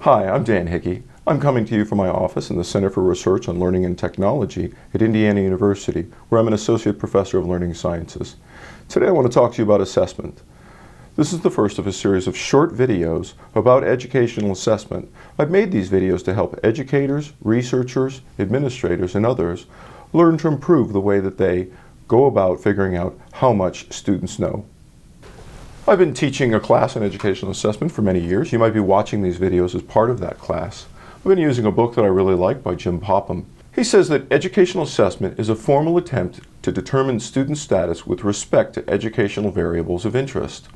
Hi, I'm Dan Hickey. I'm coming to you from my office in the Center for Research on Learning and Technology at Indiana University, where I'm an Associate Professor of Learning Sciences. Today I want to talk to you about assessment. This is the first of a series of short videos about educational assessment. I've made these videos to help educators, researchers, administrators, and others learn to improve the way that they go about figuring out how much students know. I've been teaching a class on educational assessment for many years. You might be watching these videos as part of that class. I've been using a book that I really like by Jim Popham. He says that educational assessment is a formal attempt to determine student status with respect to educational variables of interest.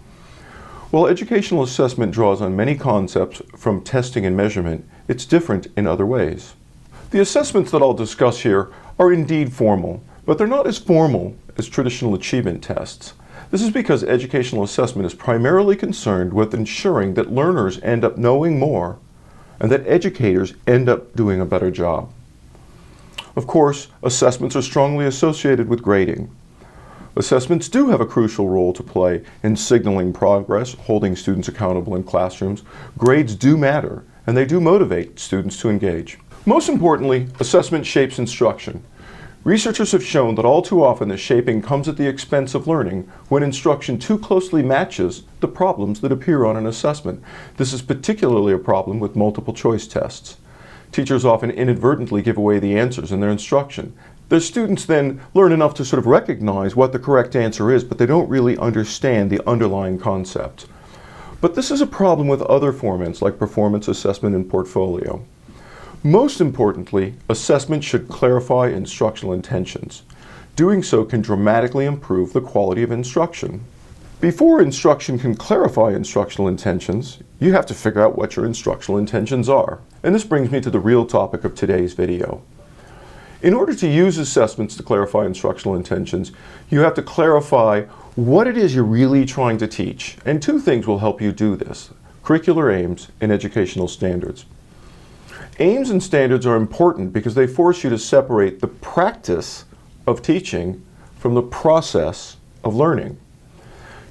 While educational assessment draws on many concepts from testing and measurement, it's different in other ways. The assessments that I'll discuss here are indeed formal, but they're not as formal as traditional achievement tests. This is because educational assessment is primarily concerned with ensuring that learners end up knowing more and that educators end up doing a better job. Of course, assessments are strongly associated with grading. Assessments do have a crucial role to play in signaling progress, holding students accountable in classrooms. Grades do matter, and they do motivate students to engage. Most importantly, assessment shapes instruction. Researchers have shown that all too often the shaping comes at the expense of learning when instruction too closely matches the problems that appear on an assessment. This is particularly a problem with multiple choice tests. Teachers often inadvertently give away the answers in their instruction. Their students then learn enough to sort of recognize what the correct answer is, but they don't really understand the underlying concept. But this is a problem with other formats like performance assessment and portfolio. Most importantly, assessment should clarify instructional intentions. Doing so can dramatically improve the quality of instruction. Before instruction can clarify instructional intentions, you have to figure out what your instructional intentions are. And this brings me to the real topic of today's video. In order to use assessments to clarify instructional intentions, you have to clarify what it is you're really trying to teach. And two things will help you do this: curricular aims and educational standards. Aims and standards are important because they force you to separate the practice of teaching from the process of learning.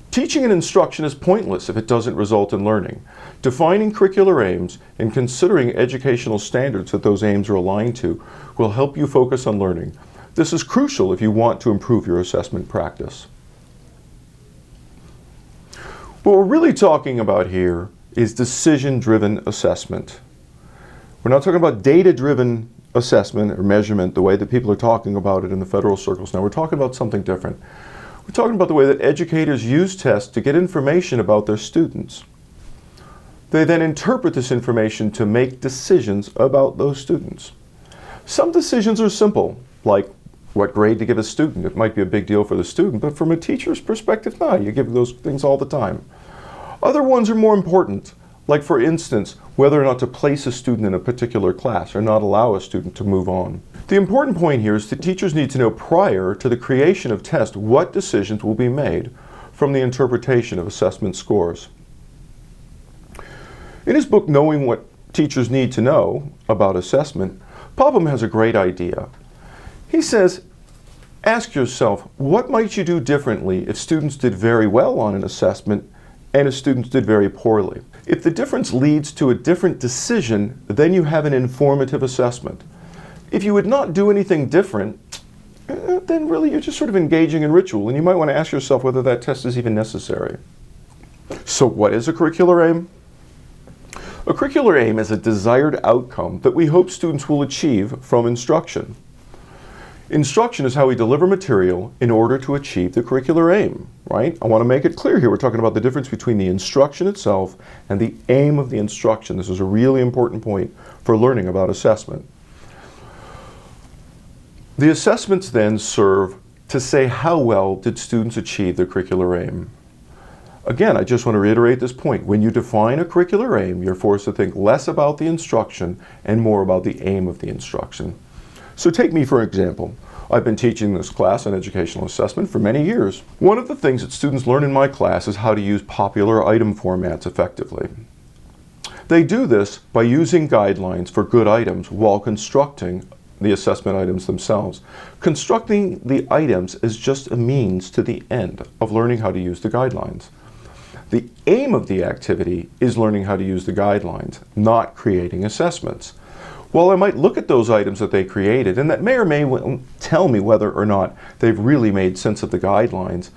Teaching and instruction is pointless if it doesn't result in learning. Defining curricular aims and considering educational standards that those aims are aligned to will help you focus on learning. This is crucial if you want to improve your assessment practice. What we're really talking about here is decision-driven assessment. We're not talking about data-driven assessment or measurement the way that people are talking about it in the federal circles now. We're talking about something different. We're talking about the way that educators use tests to get information about their students. They then interpret this information to make decisions about those students. Some decisions are simple, like what grade to give a student. It might be a big deal for the student, but from a teacher's perspective, no, you give those things all the time. Other ones are more important, like for instance, whether or not to place a student in a particular class or not allow a student to move on. The important point here is that teachers need to know prior to the creation of tests what decisions will be made from the interpretation of assessment scores. In his book, Knowing What Teachers Need to Know About Assessment, Popham has a great idea. He says, ask yourself, what might you do differently if students did very well on an assessment and if students did very poorly? If the difference leads to a different decision, then you have an informative assessment. If you would not do anything different, then really you're just sort of engaging in ritual, and you might want to ask yourself whether that test is even necessary. So what is a curricular aim? A curricular aim is a desired outcome that we hope students will achieve from instruction. Instruction is how we deliver material in order to achieve the curricular aim, right? I want to make it clear here, we're talking about the difference between the instruction itself and the aim of the instruction. This is a really important point for learning about assessment. The assessments then serve to say how well did students achieve their curricular aim. Again, I just want to reiterate this point. When you define a curricular aim, you're forced to think less about the instruction and more about the aim of the instruction. So take me for example. I've been teaching this class on educational assessment for many years. One of the things that students learn in my class is how to use popular item formats effectively. They do this by using guidelines for good items while constructing the assessment items themselves. Constructing the items is just a means to the end of learning how to use the guidelines. The aim of the activity is learning how to use the guidelines, not creating assessments. While I might look at those items that they created, and that may or may tell me whether or not they've really made sense of the guidelines,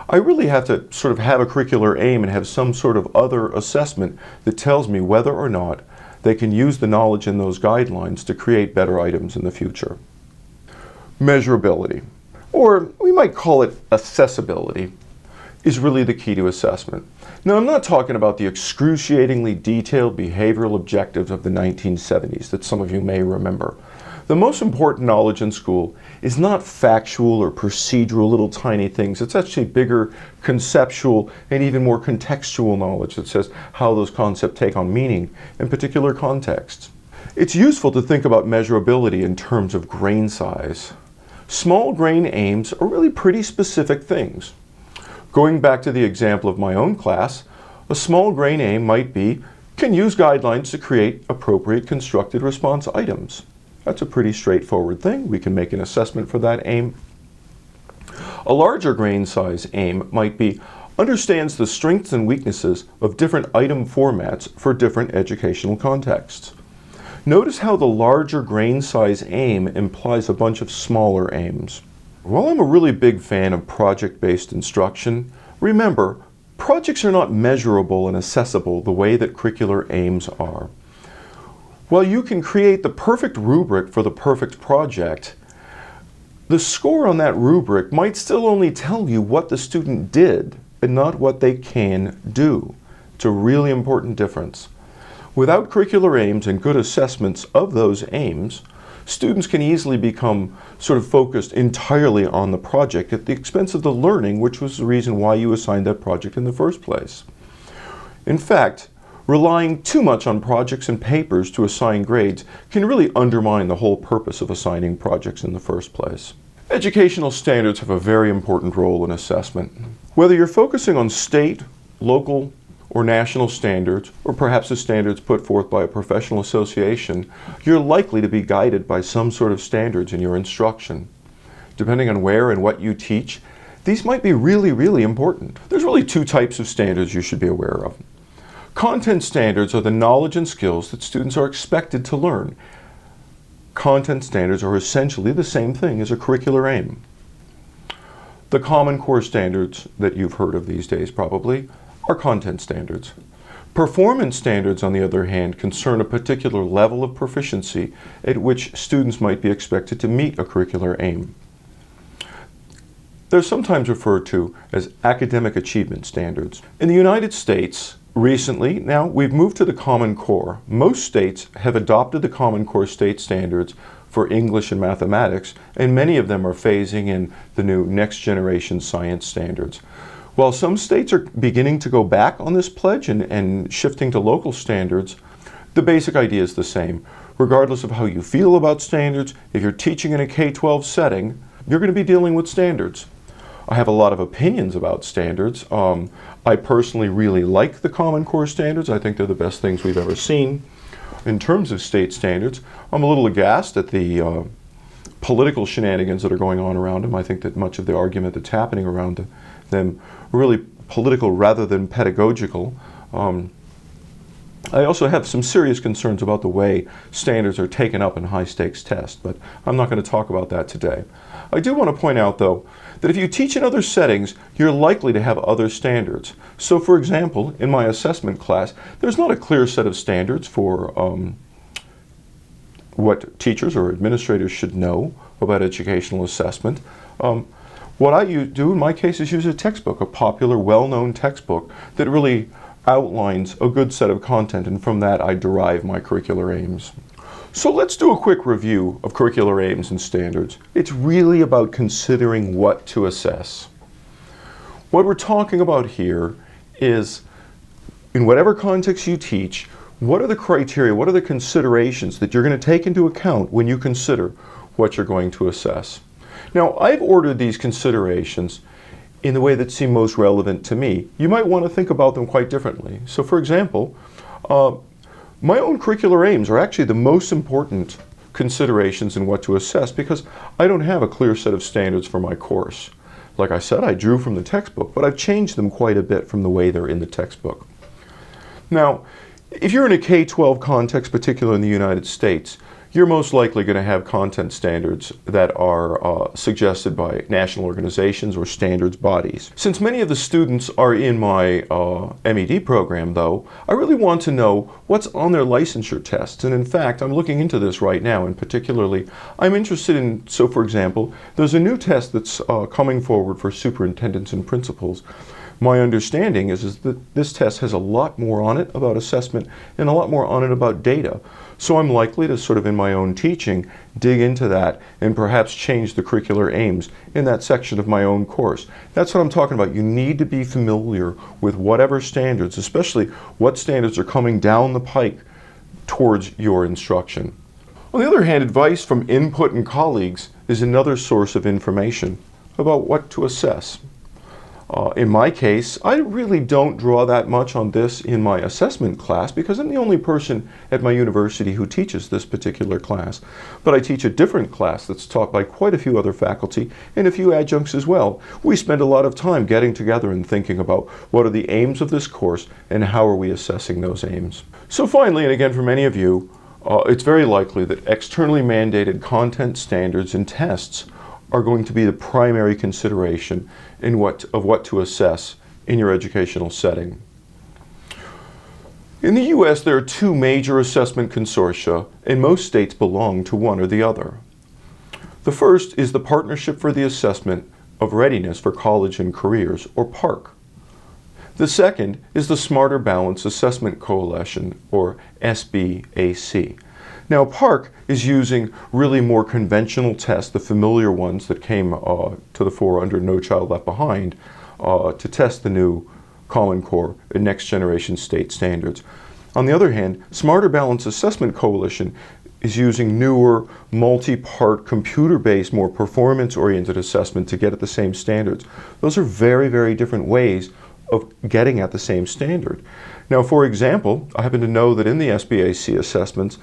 I really have to sort of have a curricular aim and have some sort of other assessment that tells me whether or not they can use the knowledge in those guidelines to create better items in the future. Measurability, or we might call it accessibility, is really the key to assessment. Now, I'm not talking about the excruciatingly detailed behavioral objectives of the 1970s that some of you may remember. The most important knowledge in school is not factual or procedural little tiny things. It's actually bigger, conceptual, and even more contextual knowledge that says how those concepts take on meaning in particular contexts. It's useful to think about measurability in terms of grain size. Small grain aims are really pretty specific things. Going back to the example of my own class, a small grain aim might be, can use guidelines to create appropriate constructed response items. That's a pretty straightforward thing. We can make an assessment for that aim. A larger grain size aim might be, understands the strengths and weaknesses of different item formats for different educational contexts. Notice how the larger grain size aim implies a bunch of smaller aims. While I'm a really big fan of project-based instruction, remember, projects are not measurable and accessible the way that curricular aims are. While you can create the perfect rubric for the perfect project, the score on that rubric might still only tell you what the student did and not what they can do. It's a really important difference. Without curricular aims and good assessments of those aims, students can easily become sort of focused entirely on the project at the expense of the learning, which was the reason why you assigned that project in the first place. In fact, relying too much on projects and papers to assign grades can really undermine the whole purpose of assigning projects in the first place. Educational standards have a very important role in assessment. Whether you're focusing on state, local, or national standards, or perhaps the standards put forth by a professional association, you're likely to be guided by some sort of standards in your instruction. Depending on where and what you teach, these might be really, really important. There's really two types of standards you should be aware of. Content standards are the knowledge and skills that students are expected to learn. Content standards are essentially the same thing as a curricular aim. The Common Core standards that you've heard of these days probably are content standards. Performance standards, on the other hand, concern a particular level of proficiency at which students might be expected to meet a curricular aim. They're sometimes referred to as academic achievement standards. In the United States, recently, now we've moved to the Common Core. Most states have adopted the Common Core state standards for English and mathematics, and many of them are phasing in the new next generation science standards. While some states are beginning to go back on this pledge and shifting to local standards, the basic idea is the same. Regardless of how you feel about standards, if you're teaching in a K-12 setting, you're going to be dealing with standards. I have a lot of opinions about standards. I personally really like the Common Core standards. I think they're the best things we've ever seen. In terms of state standards, I'm a little aghast at the political shenanigans that are going on around them. I think that much of the argument that's happening around them are really political rather than pedagogical. I also have some serious concerns about the way standards are taken up in high-stakes tests, but I'm not going to talk about that today. I do want to point out, though, that if you teach in other settings, you're likely to have other standards. So, for example, in my assessment class, there's not a clear set of standards for what teachers or administrators should know about educational assessment. What I do in my case is use a textbook, a popular, well-known textbook that really outlines a good set of content, and from that I derive my curricular aims. So let's do a quick review of curricular aims and standards. It's really about considering what to assess. What we're talking about here is, in whatever context you teach, what are the criteria, what are the considerations that you're going to take into account when you consider what you're going to assess. Now, I've ordered these considerations in the way that seem most relevant to me. You might want to think about them quite differently. So, for example, my own curricular aims are actually the most important considerations in what to assess because I don't have a clear set of standards for my course. Like I said, I drew from the textbook, but I've changed them quite a bit from the way they're in the textbook. Now, if you're in a K-12 context, particularly in the United States, you're most likely going to have content standards that are suggested by national organizations or standards bodies. Since many of the students are in my MED program, though, I really want to know what's on their licensure tests. And in fact, I'm looking into this right now, and particularly, I'm interested in, so for example, there's a new test that's coming forward for superintendents and principals. My understanding is that this test has a lot more on it about assessment and a lot more on it about data. So I'm likely to sort of in my own teaching dig into that and perhaps change the curricular aims in that section of my own course. That's what I'm talking about. You need to be familiar with whatever standards, especially what standards are coming down the pike towards your instruction. On the other hand, advice from input and colleagues is another source of information about what to assess. In my case, I really don't draw that much on this in my assessment class because I'm the only person at my university who teaches this particular class. But I teach a different class that's taught by quite a few other faculty and a few adjuncts as well. We spend a lot of time getting together and thinking about what are the aims of this course and how are we assessing those aims. So finally, and again for many of you, it's very likely that externally mandated content standards and tests are going to be the primary consideration in what to assess in your educational setting. In the U.S., there are two major assessment consortia, and most states belong to one or the other. The first is the Partnership for the Assessment of Readiness for College and Careers, or PARC. The second is the Smarter Balance Assessment Coalition, or SBAC. Now, PARC is using really more conventional tests, the familiar ones that came to the fore under No Child Left Behind, to test the new Common Core and Next Generation State Standards. On the other hand, Smarter Balance Assessment Coalition is using newer, multi-part, computer-based, more performance-oriented assessment to get at the same standards. Those are very, very different ways of getting at the same standard. Now, for example, I happen to know that in the SBAC assessments,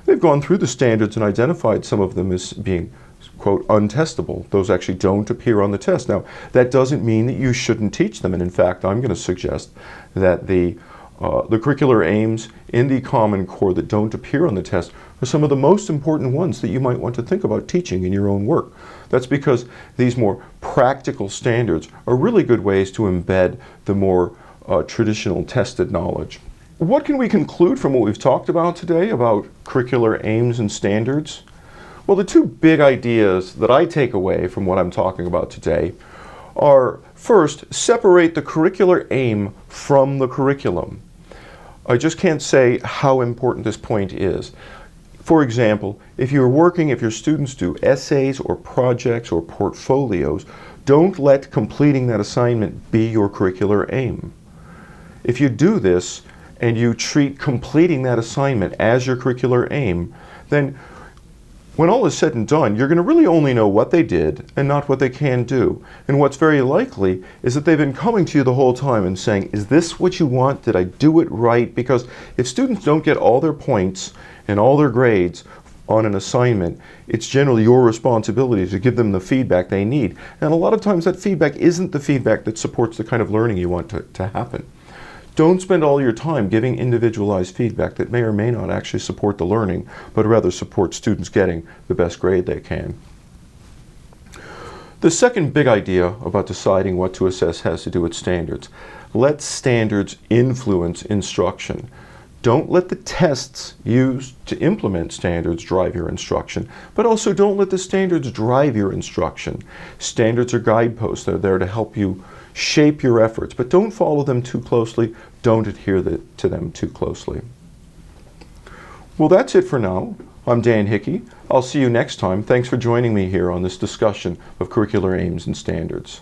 they've gone through the standards and identified some of them as being, quote, untestable. Those actually don't appear on the test. Now, that doesn't mean that you shouldn't teach them. And in fact, I'm going to suggest that the curricular aims in the Common Core that don't appear on the test are some of the most important ones that you might want to think about teaching in your own work. That's because these more practical standards are really good ways to embed the more traditional tested knowledge. What can we conclude from what we've talked about today about curricular aims and standards? Well, the two big ideas that I take away from what I'm talking about today are, first, separate the curricular aim from the curriculum. I just can't say how important this point is. For example, if your students do essays or projects or portfolios, don't let completing that assignment be your curricular aim. If you do this, and you treat completing that assignment as your curricular aim, then when all is said and done, you're going to really only know what they did and not what they can do. And what's very likely is that they've been coming to you the whole time and saying, is this what you want? Did I do it right? Because if students don't get all their points and all their grades on an assignment, it's generally your responsibility to give them the feedback they need. And a lot of times that feedback isn't the feedback that supports the kind of learning you want to happen. Don't spend all your time giving individualized feedback that may or may not actually support the learning, but rather support students getting the best grade they can. The second big idea about deciding what to assess has to do with standards. Let standards influence instruction. Don't let the tests used to implement standards drive your instruction, but also don't let the standards drive your instruction. Standards are guideposts. They're there to help you shape your efforts, but don't follow them too closely. Don't adhere to them too closely. Well, that's it for now. I'm Dan Hickey. I'll see you next time. Thanks for joining me here on this discussion of curricular aims and standards.